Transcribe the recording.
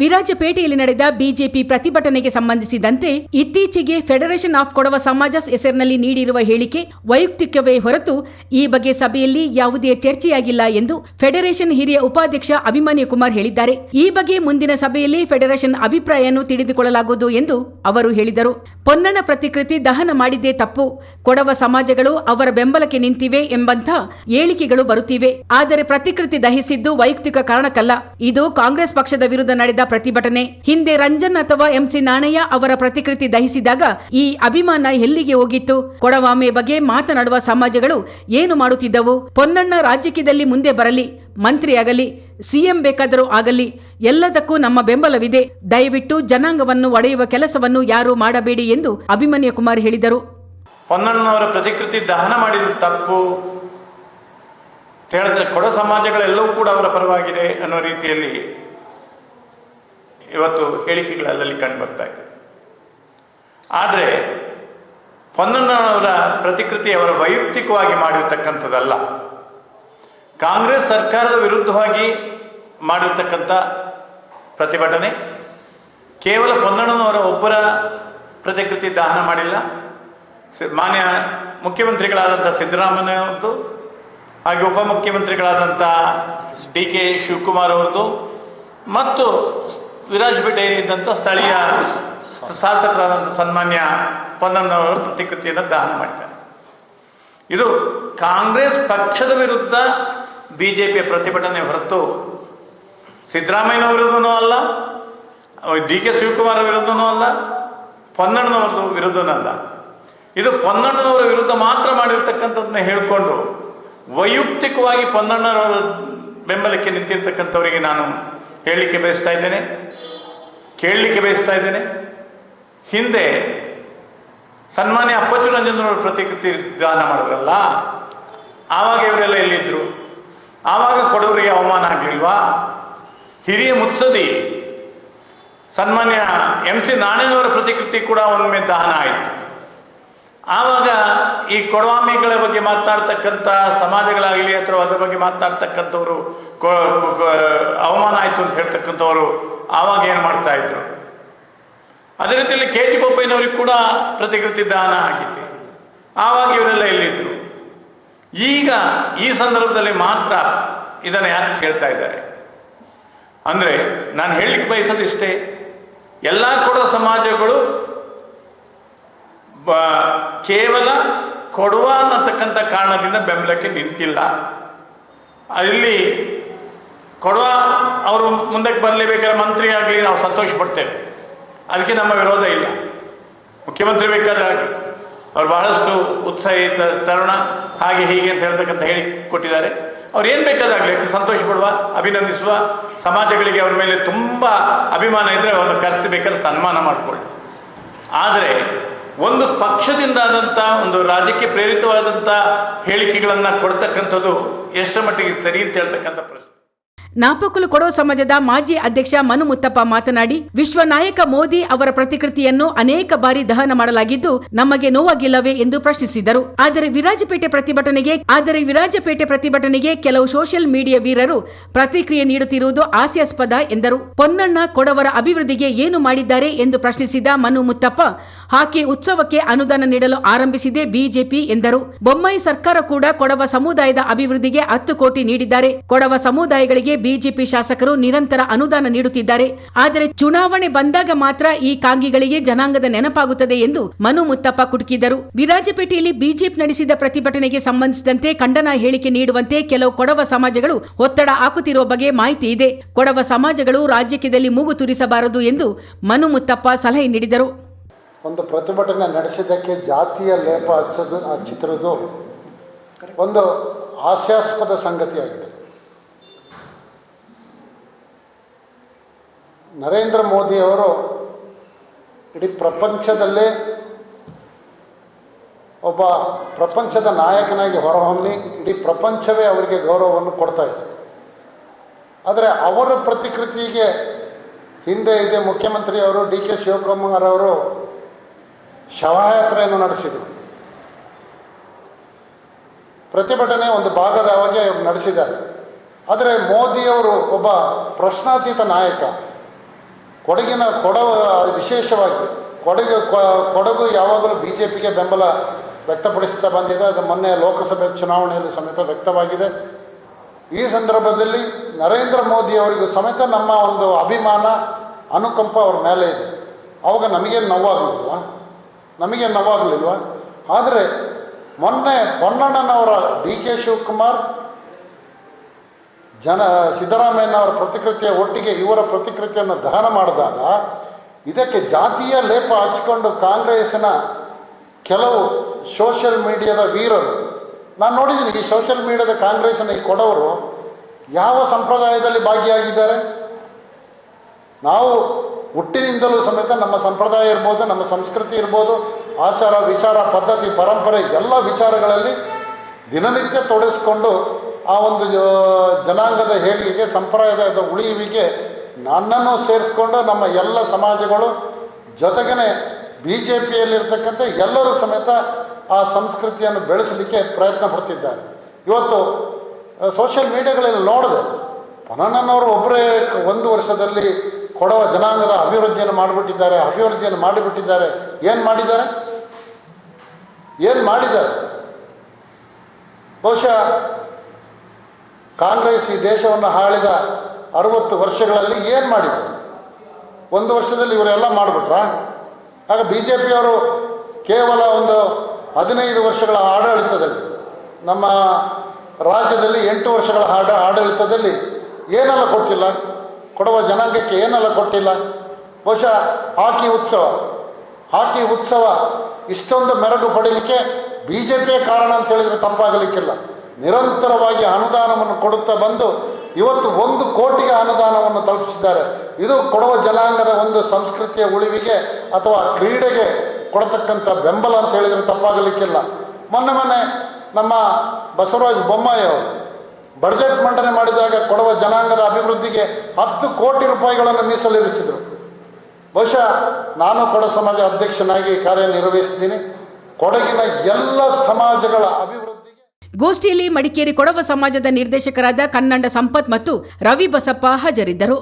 ವಿರಾಜಪೇಟೆಯಲ್ಲಿ ನಡೆದ ಬಿಜೆಪಿ ಪ್ರತಿಭಟನೆಗೆ ಸಂಬಂಧಿಸಿದಂತೆ ಇತ್ತೀಚೆಗೆ ಫೆಡರೇಷನ್ ಆಫ್ ಕೊಡವ ಸಮಾಜಸ್ ಹೆಸರಿನಲ್ಲಿ ನೀಡಿರುವ ಹೇಳಿಕೆ ವೈಯಕ್ತಿಕವೇ ಹೊರತು ಈ ಬಗ್ಗೆ ಸಭೆಯಲ್ಲಿ ಯಾವುದೇ ಚರ್ಚೆಯಾಗಿಲ್ಲ ಎಂದು ಫೆಡರೇಷನ್ ಹಿರಿಯ ಉಪಾಧ್ಯಕ್ಷ ಅಭಿಮನ್ಯು ಕುಮಾರ್ ಹೇಳಿದ್ದಾರೆ. ಈ ಬಗ್ಗೆ ಮುಂದಿನ ಸಭೆಯಲ್ಲಿ ಫೆಡರೇಷನ್ ಅಭಿಪ್ರಾಯವನ್ನು ತಿಳಿದುಕೊಳ್ಳಲಾಗುವುದು ಎಂದು ಅವರು ಹೇಳಿದರು. ಪೊನ್ನಣ್ಣ ಪ್ರತಿಕೃತಿ ದಹನ ಮಾಡಿದ್ದೇ ತಪ್ಪು, ಕೊಡವ ಸಮಾಜಗಳು ಅವರ ಬೆಂಬಲಕ್ಕೆ ನಿಂತಿವೆ ಎಂಬಂಥ ಹೇಳಿಕೆಗಳು ಬರುತ್ತಿವೆ. ಆದರೆ ಪ್ರತಿಕೃತಿ ದಹಿಸಿದ್ದು ವೈಯಕ್ತಿಕ ಕಾರಣಕ್ಕಲ್ಲ, ಇದು ಕಾಂಗ್ರೆಸ್ ಪಕ್ಷದ ವಿರುದ್ಧ ನಡೆದ ಪ್ರತಿಭಟನೆ. ಹಿಂದೆ ರಂಜನ್ ಅಥವಾ ಎಂಸಿ ನಾಣಯ್ಯ ಅವರ ಪ್ರತಿಕೃತಿ ದಹಿಸಿದಾಗ ಈ ಅಭಿಮಾನ ಎಲ್ಲಿಗೆ ಹೋಗಿತ್ತು? ಕೊಡವಾಮೆ ಬಗ್ಗೆ ಮಾತನಾಡುವ ಸಮಾಜಗಳು ಏನು ಮಾಡುತ್ತಿದ್ದವು? ಪೊನ್ನಣ್ಣ ರಾಜಕೀಯದಲ್ಲಿ ಮುಂದೆ ಬರಲಿ, ಮಂತ್ರಿಯಾಗಲಿ, ಸಿಎಂ ಬೇಕಾದರೂ ಆಗಲಿ, ಎಲ್ಲದಕ್ಕೂ ನಮ್ಮ ಬೆಂಬಲವಿದೆ. ದಯವಿಟ್ಟು ಜನಾಂಗವನ್ನು ಒಡೆಯುವ ಕೆಲಸವನ್ನು ಯಾರೂ ಮಾಡಬೇಡಿ ಎಂದು ಅಭಿಮನ್ಯು ಕುಮಾರ್ ಹೇಳಿದರು. ಪೊನ್ನಣ್ಣನವರ ಪ್ರತಿಕೃತಿ ದಹನ ಮಾಡಿದ ತಪ್ಪು ಹೇಳಿದ್ರೆ ಕೊಡ ಸಮಾಜಗಳೆಲ್ಲವೂ ಕೂಡ ಅವರ ಪರವಾಗಿದೆ ಅನ್ನೋ ರೀತಿಯಲ್ಲಿ ಇವತ್ತು ಹೇಳಿಕೆಗಳಲ್ಲಲ್ಲಿ ಕಂಡು ಬರ್ತಾ ಇದೆ. ಆದರೆ ಪೊನ್ನಣ್ಣನವರ ಪ್ರತಿಕೃತಿ ಅವರ ವೈಯಕ್ತಿಕವಾಗಿ ಮಾಡಿರ್ತಕ್ಕಂಥದ್ದಲ್ಲ, ಕಾಂಗ್ರೆಸ್ ಸರ್ಕಾರದ ವಿರುದ್ಧವಾಗಿ ಮಾಡಿರ್ತಕ್ಕಂಥ ಪ್ರತಿಭಟನೆ. ಕೇವಲ ಪೊನ್ನಣ್ಣನವರ ಒಬ್ಬರ ಪ್ರತಿಕೃತಿ ದಹನ ಮಾಡಿಲ್ಲ, ಮಾನ್ಯ ಮುಖ್ಯಮಂತ್ರಿಗಳಾದಂಥ ಸಿದ್ದರಾಮಯ್ಯವ್ರದ್ದು, ಹಾಗೆ ಉಪಮುಖ್ಯಮಂತ್ರಿಗಳಾದಂಥ ಡಿ ಕೆ ಶಿವಕುಮಾರ್ ಅವ್ರದ್ದು ಮತ್ತು ವಿರಾಜಪೇಟೆಯಲ್ಲಿದ್ದಂಥ ಸ್ಥಳೀಯ ಶಾಸಕರಾದಂಥ ಸನ್ಮಾನ್ಯ ಪೊನ್ನಣ್ಣನವರ ಪ್ರತಿಕೃತಿಯನ್ನು ದಹನ ಮಾಡಿದ್ದಾರೆ. ಇದು ಕಾಂಗ್ರೆಸ್ ಪಕ್ಷದ ವಿರುದ್ಧ ಬಿಜೆಪಿಯ ಪ್ರತಿಭಟನೆ ಹೊರತು ಸಿದ್ದರಾಮಯ್ಯನ ವಿರುದ್ಧನೂ ಅಲ್ಲ, ಡಿ ಕೆ ಶಿವಕುಮಾರ್ ವಿರುದ್ಧನೂ ಅಲ್ಲ, ಪೊನ್ನಣ್ಣನವರ ವಿರುದ್ಧನೂ ಅಲ್ಲ. ಇದು ಪೊನ್ನಣ್ಣನವರ ವಿರುದ್ಧ ಮಾತ್ರ ಮಾಡಿರ್ತಕ್ಕಂಥದ್ದನ್ನ ಹೇಳಿಕೊಂಡು ವೈಯಕ್ತಿಕವಾಗಿ ಪೊನ್ನಣ್ಣನವರ ಬೆಂಬಲಕ್ಕೆ ನಿಂತಿರ್ತಕ್ಕಂಥವರಿಗೆ ನಾನು ಹೇಳಲಿಕ್ಕೆ ಬಯಸ್ತಾ ಇದ್ದೇನೆ, ಕೇಳಲಿಕ್ಕೆ ಬಯಸ್ತಾ ಇದ್ದೇನೆ. ಹಿಂದೆ ಸನ್ಮಾನ್ಯ ಅಪ್ಪಚ್ಚು ರಂಜನವರ ಪ್ರತಿಕೃತಿ ದಾನ ಮಾಡಿದ್ರಲ್ಲ, ಆವಾಗ ಇವರೆಲ್ಲ ಎಲ್ಲಿದ್ದರು? ಆವಾಗ ಕೊಡವರಿಗೆ ಅವಮಾನ ಆಗಲಿಲ್ವಾ? ಹಿರಿಯ ಮುತ್ಸದಿ ಸನ್ಮಾನ್ಯ ಎಂಸಿ ನಾಣಯ್ಯನವರ ಪ್ರತಿಕೃತಿ ಕೂಡ ಒಮ್ಮೆ ದಹನ ಆಯಿತು. ಆವಾಗ ಈ ಕೊಡವಾಮಿಗಳ ಬಗ್ಗೆ ಮಾತನಾಡ್ತಕ್ಕಂಥ ಸಮಾಜಗಳಾಗಲಿ ಅಥವಾ ಅದರ ಬಗ್ಗೆ ಮಾತನಾಡ್ತಕ್ಕಂಥವ್ರು ಅವಮಾನ ಆಯಿತು ಅಂತ ಹೇಳ್ತಕ್ಕಂಥವ್ರು ಆವಾಗ ಏನು ಮಾಡ್ತಾ ಇದ್ರು? ಅದೇ ರೀತಿಯಲ್ಲಿ ಕೆ ಜಿ ಬೊಪ್ಪಯ್ಯನವ್ರಿಗೆ ಕೂಡ ಪ್ರತಿಕೃತಿ ದಾನ ಆಗಿದೆ. ಆವಾಗ ಇವರೆಲ್ಲ ಎಲ್ಲಿದ್ದರು? ಈಗ ಈ ಸಂದರ್ಭದಲ್ಲಿ ಮಾತ್ರ ಇದನ್ನು ಯಾಕೆ ಕೇಳ್ತಾ ಇದ್ದಾರೆ ಅಂದರೆ, ನಾನು ಹೇಳಲಿಕ್ಕೆ ಬಯಸೋದಿಷ್ಟೇ, ಎಲ್ಲ ಕೊಡೋ ಸಮಾಜಗಳು ಕೇವಲ ಕೊಡುವ ಅನ್ನತಕ್ಕಂಥ ಕಾರಣದಿಂದ ಬೆಂಬಲಕ್ಕೆ ನಿಂತಿಲ್ಲ. ಅಲ್ಲಿ ಕೊಡುವ ಅವರು ಮುಂದಕ್ಕೆ ಬರಲೇಬೇಕಾದ್ರೆ ಮಂತ್ರಿ ಆಗಲಿ, ನಾವು ಸಂತೋಷ ಪಡ್ತೇವೆ, ಅದಕ್ಕೆ ನಮ್ಮ ವಿರೋಧ ಇಲ್ಲ. ಮುಖ್ಯಮಂತ್ರಿ ಬೇಕಾದ್ರೆ ಆಗಲಿ, ಅವ್ರು ಬಹಳಷ್ಟು ಉತ್ಸಾಹಿತ ತರುಣ, ಹಾಗೆ ಹೀಗೆ ಅಂತ ಹೇಳ್ತಕ್ಕಂಥ ಹೇಳಿ ಕೊಟ್ಟಿದ್ದಾರೆ. ಅವ್ರು ಏನು ಬೇಕಾದಾಗಲಿ ಅದಕ್ಕೆ ಸಂತೋಷ ಪಡುವ, ಅಭಿನಂದಿಸುವ, ಸಮಾಜಗಳಿಗೆ ಅವ್ರ ಮೇಲೆ ತುಂಬ ಅಭಿಮಾನ ಇದ್ದರೆ ಅವ್ರನ್ನ ಕರೆಸಬೇಕಾದ್ರೆ ಸನ್ಮಾನ ಮಾಡಿಕೊಳ್ಳಿ. ಆದರೆ ಒಂದು ಪಕ್ಷದಿಂದ ಆದಂಥ ಒಂದು ರಾಜಕೀಯ ಪ್ರೇರಿತವಾದಂಥ ಹೇಳಿಕೆಗಳನ್ನು ಕೊಡ್ತಕ್ಕಂಥದ್ದು ಎಷ್ಟರ ಮಟ್ಟಿಗೆ ಸರಿ ಅಂತ ಹೇಳ್ತಕ್ಕಂಥ ಪ್ರಶ್ನೆ. ನಾಪಕಲು ಕೊಡವ ಸಮಾಜದ ಮಾಜಿ ಅಧ್ಯಕ್ಷ ಮನು ಮುತ್ತಪ್ಪ ಮಾತನಾಡಿ, ವಿಶ್ವ ನಾಯಕ ಮೋದಿ ಅವರ ಪ್ರತಿಕೃತಿಯನ್ನು ಅನೇಕ ಬಾರಿ ದಹನ ಮಾಡಲಾಗಿದ್ದು ನಮಗೆ ನೋವಾಗಿಲ್ಲವೇ ಎಂದು ಪ್ರಶ್ನಿಸಿದರು. ಆದರೆ ವಿರಾಜಪೇಟೆ ಪ್ರತಿಭಟನೆಗೆ ಕೆಲವು ಸೋಷಿಯಲ್ ಮೀಡಿಯಾ ವೀರರು ಪ್ರತಿಕ್ರಿಯೆ ನೀಡುತ್ತಿರುವುದು ಹಾಸ್ಯಾಸ್ಪದ ಎಂದರು. ಪೊನ್ನಣ್ಣ ಕೊಡವರ ಅಭಿವೃದ್ಧಿಗೆ ಏನು ಮಾಡಿದ್ದಾರೆ ಎಂದು ಪ್ರಶ್ನಿಸಿದ ಮನು ಮುತ್ತಪ್ಪ, ಹಾಕಿ ಉತ್ಸವಕ್ಕೆ ಅನುದಾನ ನೀಡಲು ಆರಂಭಿಸಿದೆ ಬಿಜೆಪಿ ಎಂದರು. ಬೊಮ್ಮಾಯಿ ಸರ್ಕಾರ ಕೂಡ ಕೊಡವ ಸಮುದಾಯದ ಅಭಿವೃದ್ಧಿಗೆ 10 ಕೋಟಿ ನೀಡಿದ್ದಾರೆ. ಕೊಡವ ಸಮುದಾಯಗಳಿಗೆ ಬಿಜೆಪಿ ಶಾಸಕರು ನಿರಂತರ ಅನುದಾನ ನೀಡುತ್ತಿದ್ದಾರೆ. ಆದರೆ ಚುನಾವಣೆ ಬಂದಾಗ ಮಾತ್ರ ಈ ಕಾಂಗಿಗಳಿಗೆ ಜನಾಂಗದ ನೆನಪಾಗುತ್ತದೆ ಎಂದು ಮನು ಮುತ್ತಪ್ಪ ಕುಟುಕಿದರು. ವಿರಾಜಪೇಟೆಯಲ್ಲಿ ಬಿಜೆಪಿ ನಡೆಸಿದ ಪ್ರತಿಭಟನೆಗೆ ಸಂಬಂಧಿಸಿದಂತೆ ಖಂಡನಾ ಹೇಳಿಕೆ ನೀಡುವಂತೆ ಕೆಲವು ಕೊಡವ ಸಮಾಜಗಳು ಒತ್ತಡ ಹಾಕುತ್ತಿರುವ ಬಗ್ಗೆ ಮಾಹಿತಿ ಇದೆ. ಕೊಡವ ಸಮಾಜಗಳು ರಾಜಕೀಯದಲ್ಲಿ ಮೂಗು ತುರಿಸಬಾರದು ಎಂದು ಮನು ಮುತ್ತಪ್ಪ ಸಲಹೆ ನೀಡಿದರು. ಒಂದು ಪ್ರತಿಭಟನೆ ನಡೆಸಿದ್ದಕ್ಕೆ ಜಾತಿಯ ಲೇಪ ಹಚ್ಚುತ್ತಿರುವುದು ಒಂದು ಹಾಸ್ಯಾಸ್ಪದ ಸಂಗತಿಯಾಗಿದೆ. ನರೇಂದ್ರ ಮೋದಿಯವರು ಇಡೀ ಪ್ರಪಂಚದಲ್ಲೇ ಒಬ್ಬ ಪ್ರಪಂಚದ ನಾಯಕನಾಗಿ ಹೊರಹೊಮ್ಮಿ ಇಡೀ ಪ್ರಪಂಚವೇ ಅವರಿಗೆ ಗೌರವವನ್ನು ಕೊಡ್ತಾ ಇದೆ. ಆದರೆ ಅವರ ಪ್ರತಿಕೃತಿಗೆ ಹಿಂದೆ ಇದೆ ಮುಖ್ಯಮಂತ್ರಿಯವರು ಡಿ ಕೆ ಶಿವಕುಮಾರ್ ಅವರು ಶವಯಾತ್ರೆಯನ್ನು ನಡೆಸಿದರು. ಪ್ರತಿಭಟನೆ ಒಂದು ಭಾಗದವಾಗಿ ನಡೆಸಿದ್ದಾರೆ. ಆದರೆ ಮೋದಿಯವರು ಒಬ್ಬ ಪ್ರಶ್ನಾತೀತ ನಾಯಕ, ಕೊಡಗು ವಿಶೇಷವಾಗಿ ಕೊಡಗು ಯಾವಾಗಲೂ ಬಿ ಜೆ ಪಿಗೆ ಬೆಂಬಲ ವ್ಯಕ್ತಪಡಿಸ್ತಾ ಬಂದಿದೆ. ಅದು ಮೊನ್ನೆ ಲೋಕಸಭೆ ಚುನಾವಣೆಯಲ್ಲಿ ಸಮೇತ ವ್ಯಕ್ತವಾಗಿದೆ. ಈ ಸಂದರ್ಭದಲ್ಲಿ ನರೇಂದ್ರ ಮೋದಿ ಅವರಿಗೂ ಸಮೇತ ನಮ್ಮ ಒಂದು ಅಭಿಮಾನ, ಅನುಕಂಪ ಅವ್ರ ಮೇಲೆ ಇದೆ. ಅವಾಗ ನಮಗೇನು ನೋವಾಗಲಿಲ್ವಾ? ಆದರೆ ಮೊನ್ನೆ ಪೊನ್ನಣ್ಣನವರ ಡಿ ಕೆ ಶಿವಕುಮಾರ್ ಸಿದ್ದರಾಮಯ್ಯನವರ ಪ್ರತಿಕೃತಿಯ ಒಟ್ಟಿಗೆ ಇವರ ಪ್ರತಿಕೃತಿಯನ್ನು ದಹನ ಮಾಡಿದಾಗ ಇದಕ್ಕೆ ಜಾತಿಯ ಲೇಪ ಹಚ್ಕೊಂಡು ಕಾಂಗ್ರೆಸ್ಸಿನ ಕೆಲವು ಸೋಷಿಯಲ್ ಮೀಡಿಯಾದ ವೀರರು, ನಾನು ನೋಡಿದ್ದೀನಿ ಈ ಸೋಷಿಯಲ್ ಮೀಡಿಯಾದ ಕಾಂಗ್ರೆಸ್ಸಿನ ಈ ಕೊಡವರು ಯಾವ ಸಂಪ್ರದಾಯದಲ್ಲಿ ಭಾಗಿಯಾಗಿದ್ದಾರೆ. ನಾವು ಹುಟ್ಟಿನಿಂದಲೂ ಸಮೇತ ನಮ್ಮ ಸಂಪ್ರದಾಯ ಇರ್ಬೋದು, ನಮ್ಮ ಸಂಸ್ಕೃತಿ ಇರ್ಬೋದು, ಆಚಾರ ವಿಚಾರ ಪದ್ಧತಿ ಪರಂಪರೆ ಎಲ್ಲ ವಿಚಾರಗಳಲ್ಲಿ ದಿನನಿತ್ಯ ತೊಡಗಿಸ್ಕೊಂಡು ಆ ಒಂದು ಜನಾಂಗದ ಹೇಳಿಕೆಗೆ ಸಂಪ್ರದಾಯದ ಉಳಿಯುವಿಗೆ ನನ್ನನ್ನು ಸೇರಿಸ್ಕೊಂಡು ನಮ್ಮ ಎಲ್ಲ ಸಮಾಜಗಳು ಜೊತೆಗೇ ಬಿ ಜೆ ಪಿಯಲ್ಲಿರ್ತಕ್ಕಂಥ ಎಲ್ಲರೂ ಸಮೇತ ಆ ಸಂಸ್ಕೃತಿಯನ್ನು ಬೆಳೆಸಲಿಕ್ಕೆ ಪ್ರಯತ್ನ ಪಡ್ತಿದ್ದಾರೆ. ಇವತ್ತು ಸೋಷಿಯಲ್ ಮೀಡಿಯಾಗಳಲ್ಲಿ ನೋಡಿದೆ, ಪೊನ್ನಣ್ಣನವರು ಒಬ್ಬರೇ 1 ವರ್ಷದಲ್ಲಿ ಕೊಡವ ಜನಾಂಗದ ಅಭಿವೃದ್ಧಿಯನ್ನು ಮಾಡಿಬಿಟ್ಟಿದ್ದಾರೆ. ಏನು ಮಾಡಿದ್ದಾರೆ? ಬಹುಶಃ ಕಾಂಗ್ರೆಸ್ ಈ ದೇಶವನ್ನು ಆಳಿದ 60 ವರ್ಷಗಳಲ್ಲಿ ಏನು ಮಾಡಿದೆ? 1 ವರ್ಷದಲ್ಲಿ ಇವರೆಲ್ಲ ಮಾಡಿಬಿಟ್ರಾ? ಆಗ ಬಿ ಜೆ ಪಿಯವರು ಕೇವಲ ಒಂದು 15 ವರ್ಷಗಳ ಆಡಳಿತದಲ್ಲಿ, ನಮ್ಮ ರಾಜ್ಯದಲ್ಲಿ 8 ವರ್ಷಗಳ ಆಡಳಿತದಲ್ಲಿ ಏನೆಲ್ಲ ಕೊಟ್ಟಿಲ್ಲ, ಕೊಡವ ಜನಾಂಗಕ್ಕೆ ಏನೆಲ್ಲ ಕೊಟ್ಟಿಲ್ಲ. ಬಹುಶಃ ಹಾಕಿ ಉತ್ಸವ ಇಷ್ಟೊಂದು ಮೆರುಗು ಪಡೀಲಿಕ್ಕೆ ಬಿ ಜೆ ಪಿಯೇ ಕಾರಣ ಅಂತ ಹೇಳಿದರೆ ತಪ್ಪಾಗಲಿಕ್ಕಿಲ್ಲ. ನಿರಂತರವಾಗಿ ಅನುದಾನವನ್ನು ಕೊಡುತ್ತಾ ಬಂದು ಇವತ್ತು 1 ಕೋಟಿಗೆ ಅನುದಾನವನ್ನು ತಲುಪಿಸಿದ್ದಾರೆ. ಇದು ಕೊಡವ ಜನಾಂಗದ ಒಂದು ಸಂಸ್ಕೃತಿಯ ಉಳಿವಿಗೆ ಅಥವಾ ಕ್ರೀಡೆಗೆ ಕೊಡತಕ್ಕಂಥ ಬೆಂಬಲ ಅಂತ ಹೇಳಿದರೆ ತಪ್ಪಾಗಲಿಕ್ಕಿಲ್ಲ. ಮೊನ್ನೆ ನಮ್ಮ ಬಸವರಾಜ ಬೊಮ್ಮಾಯಿ ಅವರು ಬಡ್ಜೆಟ್ ಮಂಡನೆ ಮಾಡಿದಾಗ ಕೊಡವ ಜನಾಂಗದ ಅಭಿವೃದ್ಧಿಗೆ 10 ಕೋಟಿ ರೂಪಾಯಿಗಳನ್ನು ಮೀಸಲಿರಿಸಿದರು. ಬಹುಶಃ ನಾನು ಕೊಡ ಸಮಾಜ ಅಧ್ಯಕ್ಷನಾಗಿ ಕಾರ್ಯನಿರ್ವಹಿಸಿದ್ದೀನಿ. ಕೊಡಗಿನ ಎಲ್ಲ ಸಮಾಜಗಳ ಅಭಿವೃದ್ಧಿಗೆ. ಗೋಷ್ಠಿಯಲ್ಲಿ ಮಡಿಕೇರಿ ಕೊಡವ ಸಮಾಜದ ನಿರ್ದೇಶಕರಾದ ಕನ್ನಡ ಸಂಪತ್ ಮತ್ತು ರವಿ ಬಸಪ್ಪ ಹಾಜರಿದ್ದರು.